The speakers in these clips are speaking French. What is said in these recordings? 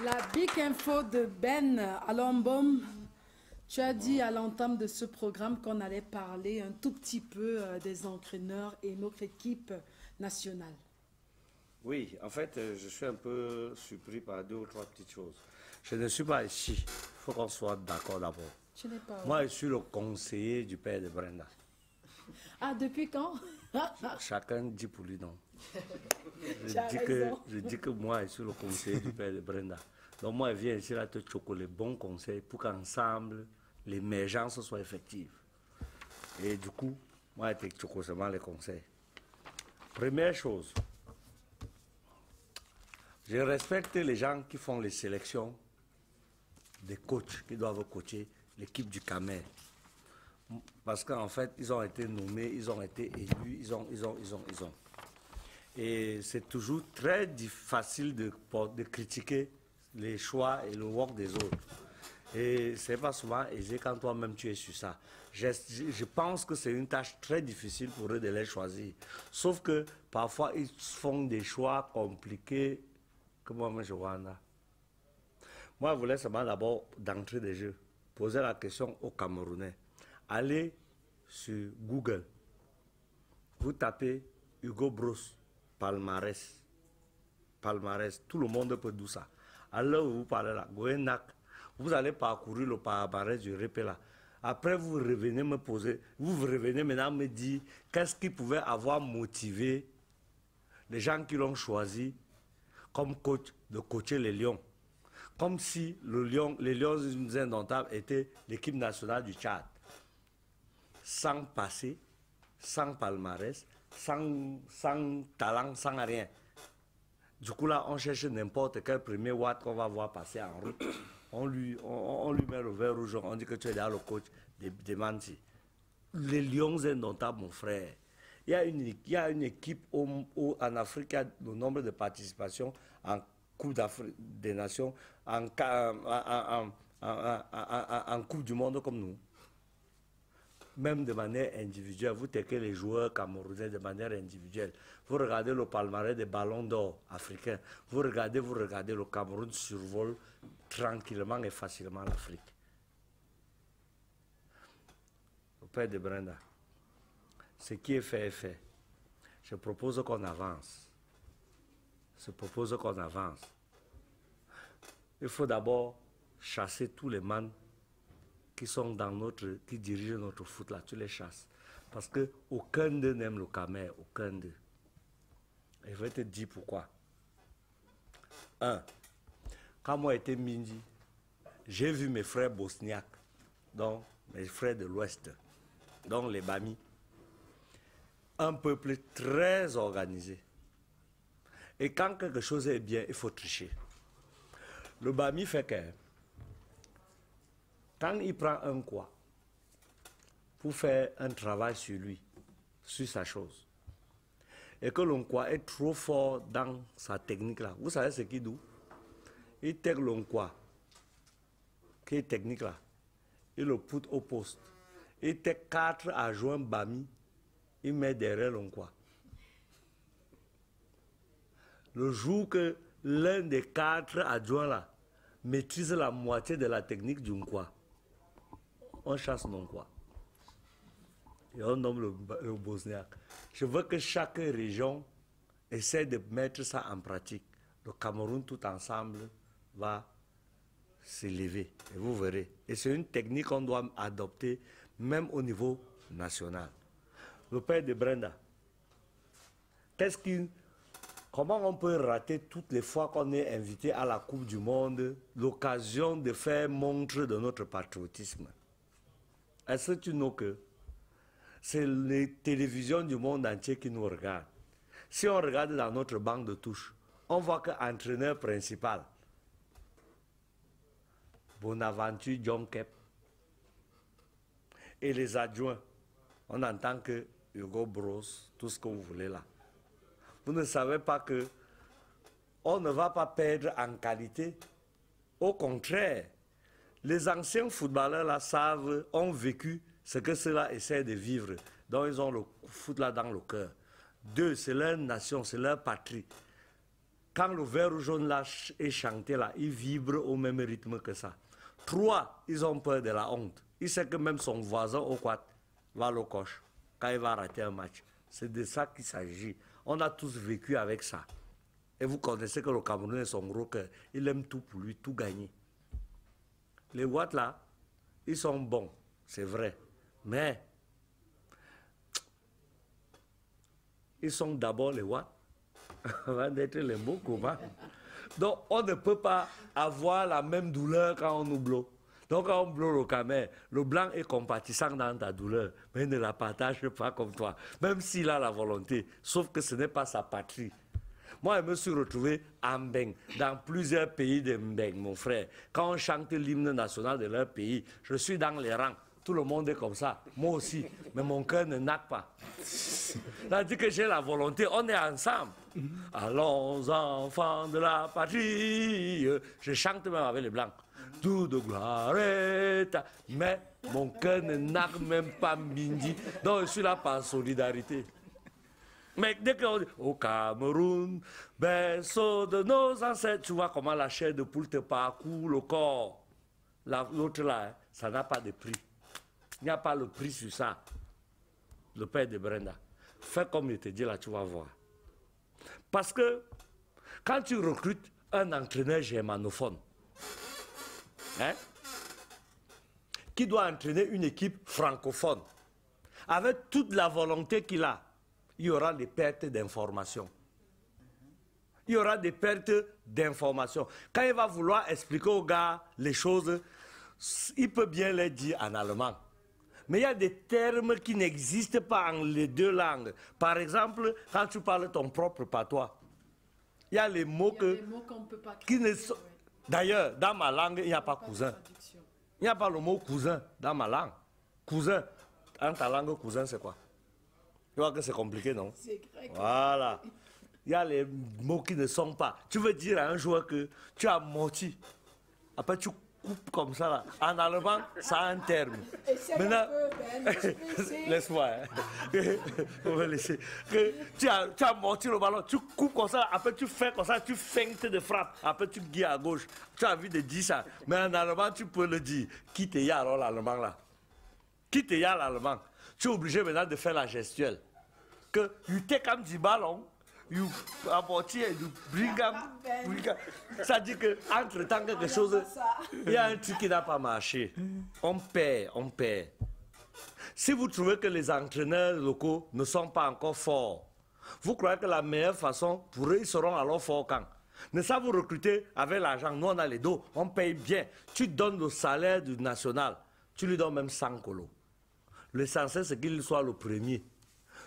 La big info de Ben Alombom. Tu as dit à l'entame de ce programme qu'on allait parler un tout petit peu des entraîneurs et notre équipe nationale. Oui, en fait, je suis un peu surpris par deux ou trois petites choses. Je ne suis pas ici. Il faut qu'on soit d'accord d'abord. Tu n'es pas... Moi, je suis le conseiller du père de Brenda. Ah, depuis quand? Chacun dit pour lui non. Je dis que moi, je suis le conseiller du père de Brenda. Donc moi, je viens ici là te choquer les bons conseils pour qu'ensemble, l'émergence soit effective. Et du coup, moi, je te choque seulement les conseils. Première chose, je respecte les gens qui font les sélections des coachs qui doivent coacher l'équipe du Camer. Parce qu'en fait, ils ont été nommés, ils ont été élus, ils ont. Et c'est toujours très facile de critiquer les choix et le work des autres. Et c'est pas souvent aisé quand toi-même tu es sur ça. Je pense que c'est une tâche très difficile pour eux de les choisir. Sauf que parfois, ils font des choix compliqués. Comment je vois là? Moi, je voulais seulement d'abord, d'entrée de jeu, poser la question aux Camerounais. Allez sur Google, vous tapez Hugo Bros, palmarès. Palmarès, tout le monde peut dire ça. Alors vous parlez là, Goenak, vous allez parcourir le palmarès du Répé là. Après, vous revenez me poser, vous revenez maintenant me dire qu'est-ce qui pouvait avoir motivé les gens qui l'ont choisi comme coach de coacher les Lions. Comme si les Lions indomptables étaient l'équipe nationale du Tchad. Sans passé, sans palmarès, sans talent, sans rien. Du coup là, on cherche n'importe quel premier watt qu'on va voir passer en route. On lui met le verre rouge, on dit que tu es là le coach des Manti. Les Lions indomptables, mon frère. Il y a une équipe en Afrique qui a le nombre de participations en Coupe d'Afrique des Nations, en Coupe du Monde comme nous. Même de manière individuelle, vous techez les joueurs camerounais de manière individuelle. Vous regardez le palmarès des ballons d'or africains. Vous regardez, le Cameroun survole tranquillement et facilement l'Afrique. Le père de Brenda, ce qui est fait est fait. Je propose qu'on avance. Il faut d'abord chasser tous les man qui sont qui dirigent notre foot là, tu les chasses. Parce que aucun d'eux n'aime le Camer, aucun d'eux. Et je vais te dire pourquoi. Quand moi j'étais Mindy, j'ai vu mes frères bosniaques, donc mes frères de l'Ouest, donc les Bami, un peuple très organisé. Et quand quelque chose est bien, il faut tricher. Le Bami fait que quand il prend un quoi pour faire un travail sur lui, sur sa chose, et que l'on est trop fort dans sa technique là, vous savez ce qu'il dit? Il tègue l'on qui est technique là, il le pousse au poste. Il tègue 4 adjoints Bami, il met derrière l'on quoi. Le jour que l'un des 4 adjoints là maîtrise la moitié de la technique du quoi, on chasse non quoi. Et on nomme le Bosniaque. Je veux que chaque région essaie de mettre ça en pratique. Le Cameroun tout ensemble va s'élever. Et vous verrez. Et c'est une technique qu'on doit adopter même au niveau national. Le père de Brenda, comment on peut rater toutes les fois qu'on est invité à la Coupe du Monde l'occasion de faire montre de notre patriotisme? Est-ce que tu sais que c'est les télévisions du monde entier qui nous regardent? Si on regarde dans notre banque de touche, on voit que l'entraîneur principal, Bonaventure John Kep, et les adjoints, on entend que Hugo Bros, tout ce que vous voulez là. Vous ne savez pas que on ne va pas perdre en qualité. Au contraire, les anciens footballeurs là ont vécu ce que ceux-là essaient de vivre. Donc ils ont le foot là dans le cœur. 2, c'est leur nation, c'est leur patrie. quand le vert jaune là est chanté là, il vibre au même rythme que ça. 3, ils ont peur de la honte. Il sait que même son voisin au quad va le coche quand il va rater un match. C'est de ça qu'il s'agit. On a tous vécu avec ça. Et vous connaissez que le Camerounais est son gros cœur. Il aime tout pour lui, tout gagner. Les Watts là, ils sont bons, c'est vrai. Mais ils sont d'abord les Watts avant d'être les beaux copains. Donc on ne peut pas avoir la même douleur quand on nous bloque. Donc quand on bloque le Camer, le blanc est compatissant dans ta douleur, mais il ne la partage pas comme toi, même s'il a la volonté, sauf que ce n'est pas sa patrie. Moi, je me suis retrouvé à Mbeng, dans plusieurs pays de Mbeng, mon frère. Quand on chante l'hymne national de leur pays, je suis dans les rangs. Tout le monde est comme ça, moi aussi, mais mon cœur ne naque pas. C'est-à-dire que j'ai la volonté, on est ensemble. Allons, enfants de la patrie. Je chante même avec les blancs. Tout de gloire est ta... Mais mon cœur ne naque même pas Mbindi. Donc je suis là par solidarité. Mais dès qu'on dit au Cameroun, berceau de nos ancêtres, tu vois comment la chair de poule te parcourt le corps. L'autre là, hein, ça n'a pas de prix. Il n'y a pas le prix sur ça. Le père de Brenda. Fais comme je te dis là, tu vas voir. Parce que quand tu recrutes un entraîneur germanophone, hein, qui doit entraîner une équipe francophone, avec toute la volonté qu'il a, il y aura des pertes d'informations. Il y aura des pertes d'informations. Quand il va vouloir expliquer aux gars les choses, il peut bien les dire en allemand. Mais il y a des termes qui n'existent pas en les deux langues. Par exemple, quand tu parles ton propre patois, il y a les mots qu'on ne peut pas qui ne sont... D'ailleurs, dans ma langue, il n'y a pas cousin. Il n'y a pas le mot cousin dans ma langue. Cousin, dans ta langue, cousin, c'est quoi? Tu vois que c'est compliqué, non? C'est grec. Voilà. Il y a les mots qui ne sont pas. Tu veux dire à un joueur que tu as menti. Après, tu coupes comme ça, là. En allemand, ça a un terme. Maintenant, laisse-moi. Hein. On va laisser. Que tu as menti le ballon, tu coupes comme ça, après tu fais comme ça, tu feintes de frappe, après tu guilles à gauche. Tu as envie de dire ça. Mais en allemand, tu peux le dire. Qui te y a alors l'allemand là? Qui te y a l'allemand? Tu es obligé maintenant de faire la gestuelle. Que tu take up the ballon, you apporter et you bring up. Ça dit que entre temps quelque chose, il y a un truc qui n'a pas marché. On perd, on perd. Si vous trouvez que les entraîneurs locaux ne sont pas encore forts, vous croyez que la meilleure façon pour eux, ils seront alors forts quand? Ne ça vous recruter avec l'argent. Nous, on a les dos, on paye bien. Tu donnes le salaire du national, tu lui donnes même 100 colos. L'essentiel, c'est qu'il soit le premier.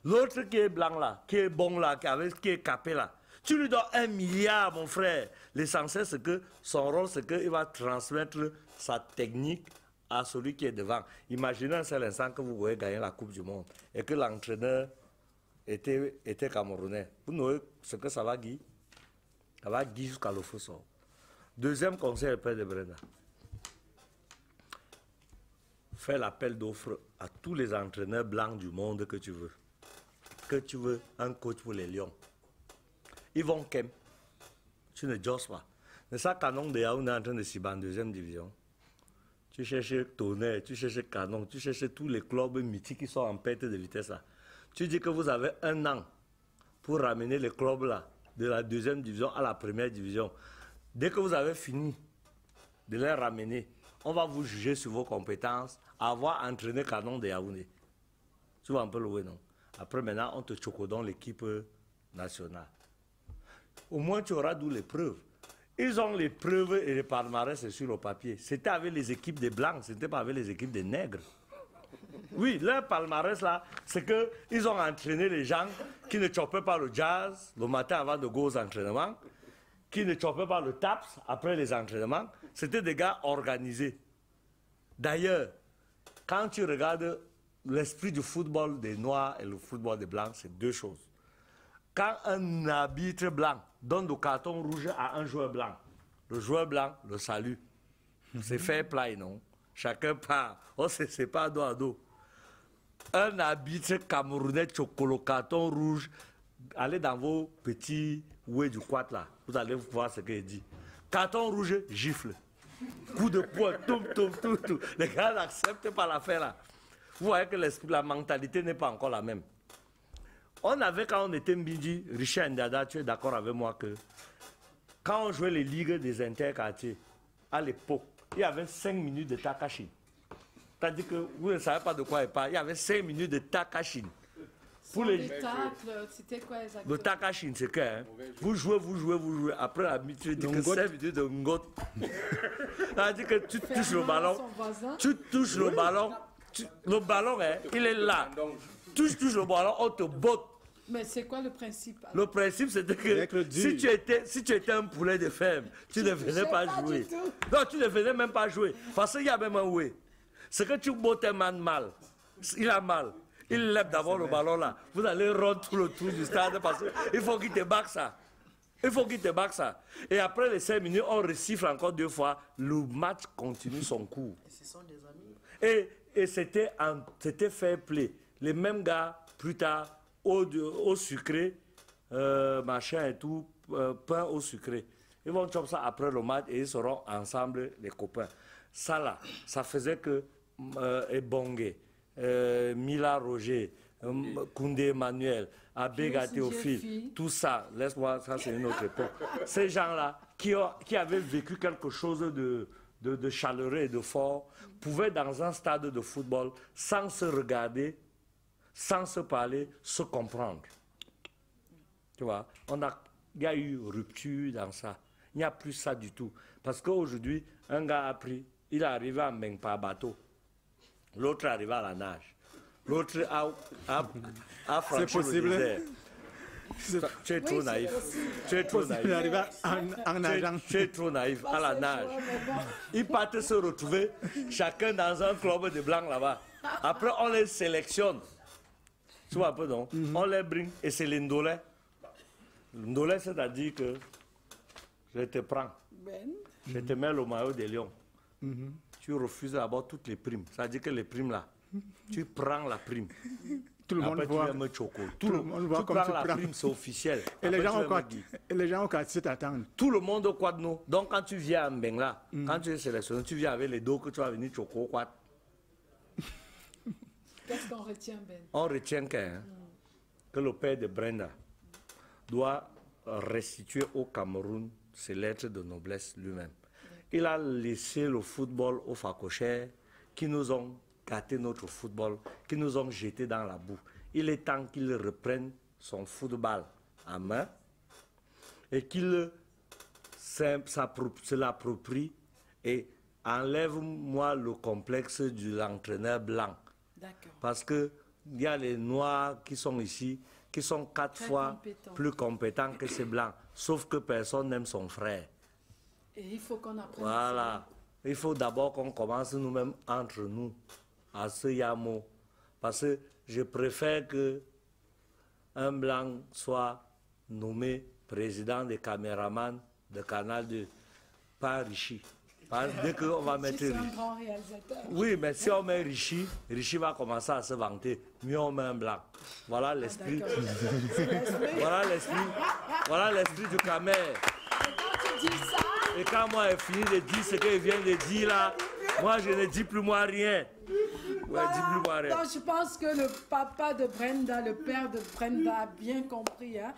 L'autre qui est blanc là, qui est bon là, qui est capé là, tu lui donnes 1 milliard, mon frère. L'essentiel, c'est que son rôle, c'est qu'il va transmettre sa technique à celui qui est devant. Imaginez un seul instant que vous voyez gagner la Coupe du Monde et que l'entraîneur était camerounais. Vous voyez ce que ça va guider. Ça va guider jusqu'à le feu sort. Deuxième conseil, le père de Brenda. Fais l'appel d'offres à tous les entraîneurs blancs du monde que tu veux. Que tu veux un coach pour les Lions. Ils vont kem. Tu ne joses pas. Mais ça, Canon de Yaoundé est en train de s'y battre en deuxième division. Tu cherches Tonnerre, tu cherches Canon, tu cherches tous les clubs mythiques qui sont en perte de vitesse là. Tu dis que vous avez 1 an pour ramener les clubs là de la deuxième division à la première division. Dès que vous avez fini de les ramener, on va vous juger sur vos compétences, avoir entraîné Canon de Yaoundé. Tu vois un peu le oui, non? Après, maintenant, on te chocodonne l'équipe nationale. Au moins, tu auras d'où les preuves. Ils ont les preuves et les palmarès sur le papier. C'était avec les équipes des Blancs, ce n'était pas avec les équipes des Nègres. Oui, leur palmarès là, c'est qu'ils ont entraîné les gens qui ne choppaient pas le jazz le matin avant de go aux entraînements, qui ne choppaient pas le taps après les entraînements. C'était des gars organisés. D'ailleurs, quand tu regardes l'esprit du football des Noirs et le football des Blancs, c'est 2 choses. Quand un arbitre blanc donne le carton rouge à un joueur blanc, le joueur blanc le salue. C'est fair play, non? Chacun part. On se sépare dos à dos. Un arbitre camerounais choque le carton rouge allez dans vos petits oués du quad là, vous allez voir ce qu'il dit. Carton rouge, gifle. Coup de poing, tout. Les gars n'acceptent pas l'affaire là. Vous voyez que la mentalité n'est pas encore la même. On avait, quand on était Mbidji, Richard Ndada, tu es d'accord avec moi que quand on jouait les ligues des interquartiers, à l'époque, il y avait 5 minutes de Takashin. C'est-à-dire que vous ne savez pas de quoi il parle. Il y avait 5 minutes de Takashin. Pour les tacles, c'était quoi exactement? Le Takashin, c'est que hein, vous jouez. Après la mi, tu dis que 5 minutes de Ngot. C'est-à-dire que tu touches le ballon. Tu touches le ballon. Le ballon, hein, il est là. Tu touches le ballon, on te botte. Mais c'est quoi le principe? Alors? Le principe, c'était que si tu étais un poulet de ferme, tu ne venais pas jouer. Non, tu ne venais même pas jouer. Parce qu'il y a même un way. C'est que tu bottes un man mal. Il a mal. Il lève d'abord le ballon là. Vous allez rendre tout le tour du stade parce qu'il faut qu'il te bague ça. Il faut qu'il te bague ça. Et après les 5 minutes, on resiffle encore 2 fois. Le match continue son cours. Et ce sont des amis. Et c'était fair play. Les mêmes gars, plus tard, au sucré, machin et tout, pain au sucré. Ils vont chopper ça après le match et ils seront ensemble, les copains. Ça là, ça faisait que Ebongue, Mila Roger, Koundé Emmanuel, Abega Théophile, tout ça, laisse-moi, ça c'est une autre époque. Ces gens-là qui avaient vécu quelque chose de chaleureux et de fort, pouvaient dans un stade de football, sans se regarder, sans se parler, se comprendre. Tu vois, il y a eu rupture dans ça. Il n'y a plus ça du tout. Parce qu'aujourd'hui, un gars a pris, il est arrivé à Mbeng par bateau. L'autre est arrivé à la nage. L'autre a franchi le désert. Tu es trop naïf. Tu es trop naïf. Tu es trop naïf à la nage. Ils partent se retrouver chacun dans un club de blancs là-bas. Après, on les sélectionne. Tu vois un peu, non? On les bring et c'est l'indolé. L'indolé, c'est-à-dire que je te prends. Je te mets le maillot des lions. Tu refuses d'abord toutes les primes. C'est-à-dire que les primes là, tu prends la prime. Tout le après, monde voit. Tu me choco. Tout le monde voit comme prends la prime, c'est officiel. Et les gens ont qu'à t'attendre. Tout le monde au quad nous. Donc quand tu viens à Mbeng là, quand tu es sélectionné, tu viens avec les dos que tu vas venir choco au quad. Qu'est-ce qu'on retient, Ben? On retient que le père de Brenda doit restituer au Cameroun ses lettres de noblesse lui-même. Il a laissé le football aux facochères qui nous ont gâté notre football, qui nous ont jetés dans la boue. Il est temps qu'il reprenne son football en main et qu'il se l'approprie et enlève-moi le complexe de l'entraîneur blanc. Parce qu'il y a les Noirs qui sont ici, qui sont 4 fois plus compétents que ces Blancs. Sauf que personne n'aime son frère. Et il faut qu'on apprenne. Voilà. Il faut d'abord qu'on commence nous-mêmes entre nous à ce yamo. Parce que je préfère qu'un Blanc soit nommé président des caméramans de Canal 2, pas Richie. Dès qu'on va mettre Richie, c'est un grand réalisateur. Oui, mais si on met Richie, Richie va commencer à se vanter. Mieux on met un blanc. Voilà l'esprit. Voilà l'esprit du Camer. Et quand tu dis ça... Et quand moi j'ai fini de dire ce qu'il vient de dire là, moi je ne dis plus moi rien. Donc je pense que le papa de Brenda, le père de Brenda a bien compris. Hein.